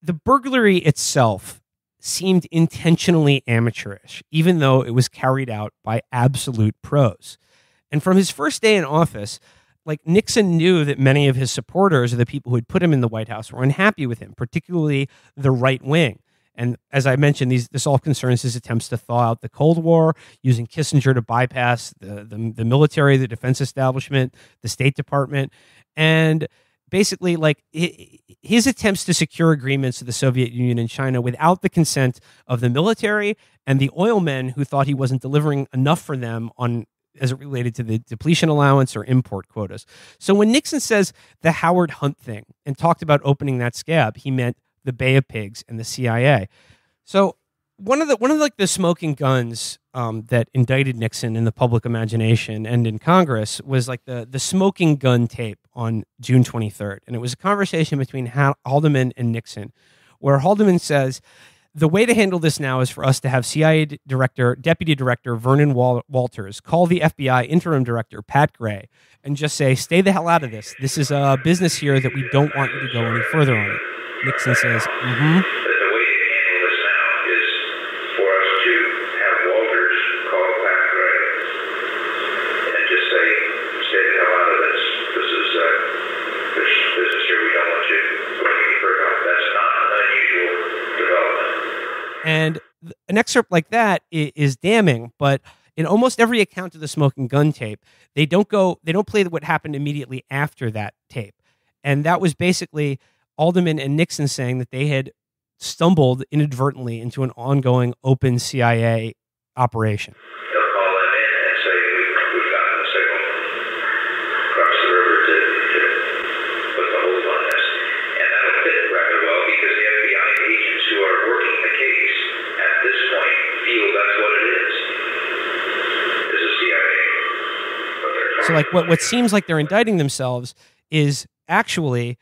The burglary itself seemed intentionally amateurish, even though it was carried out by absolute pros. And from his first day in office, like Nixon knew that many of his supporters, or the people who had put him in the White House, were unhappy with him, particularly the right wing. And as I mentioned, this all concerns his attempts to thaw out the Cold War, using Kissinger to bypass the military, the defense establishment, the State Department, and basically like his attempts to secure agreements with the Soviet Union and China without the consent of the military and the oil men who thought he wasn't delivering enough for them on as it related to the depletion allowance or import quotas. So when Nixon says the Howard Hunt thing and talked about opening that scab, he meant the Bay of Pigs and the CIA. So one of the smoking guns that indicted Nixon in the public imagination and in Congress was like the smoking gun tape on June 23rd. And it was a conversation between Haldeman and Nixon, where Haldeman says, the way to handle this now is for us to have CIA Deputy Director Vernon Walters call the FBI Interim Director Pat Gray and just say, stay the hell out of this. This is a business here that we don't want you to go any further on it. Nixon says, mm-hmm. The way to handle this now is for us to have Walters call Pat Gray and just say, stay the hell out of this. This is business here. We don't want you going any further. That's not an unusual development. And an excerpt like that is damning, but in almost every account of the smoking gun tape, they don't play what happened immediately after that tape. And that was basically Haldeman and Nixon saying that they had stumbled inadvertently into an ongoing open CIA operation. They'll call them in and say, we've gotten a signal across the river to put the hold on this. And that'll fit rather well because the FBI agents who are working the case at this point feel that's what it is a CIA. So like what seems like they're indicting themselves is actually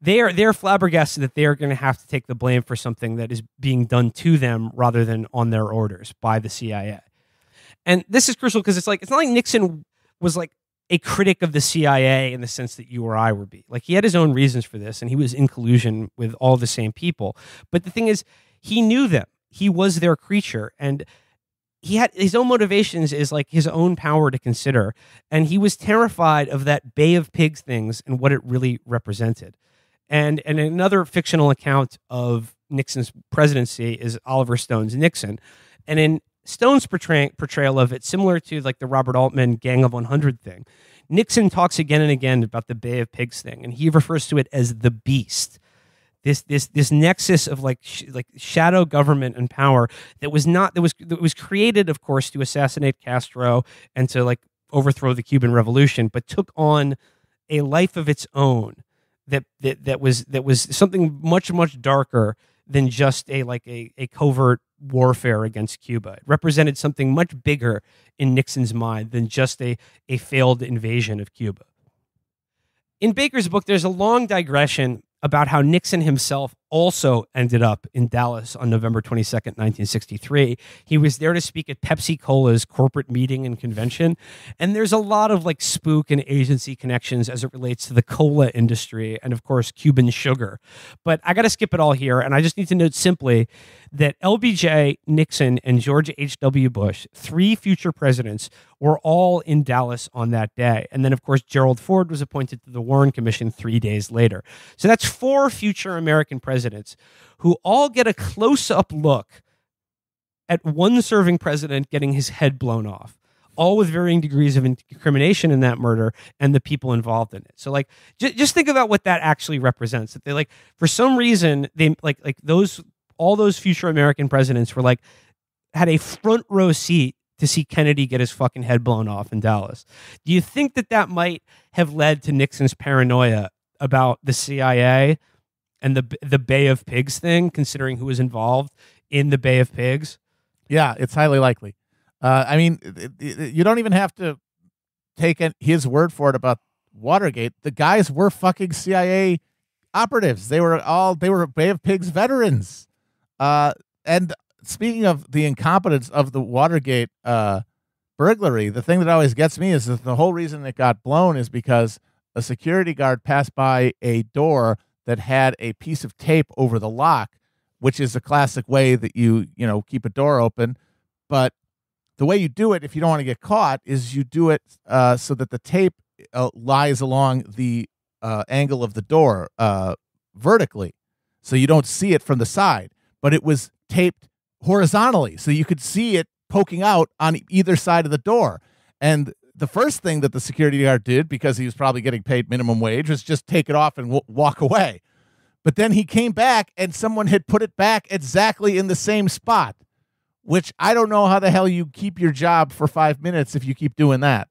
they're flabbergasted that they are going to have to take the blame for something that is being done to them rather than on their orders by the CIA. And this is crucial because it's not like Nixon was like a critic of the CIA in the sense that you or I would be. Like he had his own reasons for this and he was in collusion with all the same people. But the thing is, he knew them. He was their creature and he had his own motivations is like his own power to consider. And he was terrified of that Bay of Pigs things and what it really represented. And another fictional account of Nixon's presidency is Oliver Stone's Nixon. And in Stone's portrayal of it, similar to like the Robert Altman Gang of 100 thing, Nixon talks again and again about the Bay of Pigs thing, and he refers to it as the beast. This nexus of like shadow government and power that was created, of course, to assassinate Castro and to like overthrow the Cuban Revolution, but took on a life of its own. That was something much, much darker than just a covert warfare against Cuba. It represented something much bigger in Nixon's mind than just a failed invasion of Cuba. In Baker's book, there's a long digression about how Nixon himself also ended up in Dallas on November 22nd, 1963. He was there to speak at Pepsi Cola's corporate meeting and convention. And there's a lot of like spook and agency connections as it relates to the cola industry and, of course, Cuban sugar. But I got to skip it all here. And I just need to note simply that LBJ, Nixon, and George H.W. Bush, three future presidents, were all in Dallas on that day. And then, of course, Gerald Ford was appointed to the Warren Commission 3 days later. So that's four future American presidents who all get a close-up look at one serving president getting his head blown off, all with varying degrees of incrimination in that murder and the people involved in it. So, like, just think about what that actually represents. That they, like, for some reason, they all those future American presidents were like had a front row seat to see Kennedy get his fucking head blown off in Dallas. Do you think that might have led to Nixon's paranoia about the CIA and the Bay of Pigs thing, considering who was involved in the Bay of Pigs? Yeah, it's highly likely. I mean, you don't even have to take his word for it about Watergate. The guys were fucking CIA operatives. They were Bay of Pigs veterans. And speaking of the incompetence of the Watergate burglary, the thing that always gets me is that the whole reason it got blown is because a security guard passed by a door that had a piece of tape over the lock, which is a classic way that you keep a door open. But the way you do it, if you don't want to get caught, is you do it so that the tape lies along the angle of the door vertically, so you don't see it from the side. But it was taped horizontally, so you could see it poking out on either side of the door. And the first thing that the security guard did, because he was probably getting paid minimum wage, was just take it off and walk away. But then he came back, and someone had put it back exactly in the same spot, which I don't know how the hell you keep your job for 5 minutes if you keep doing that.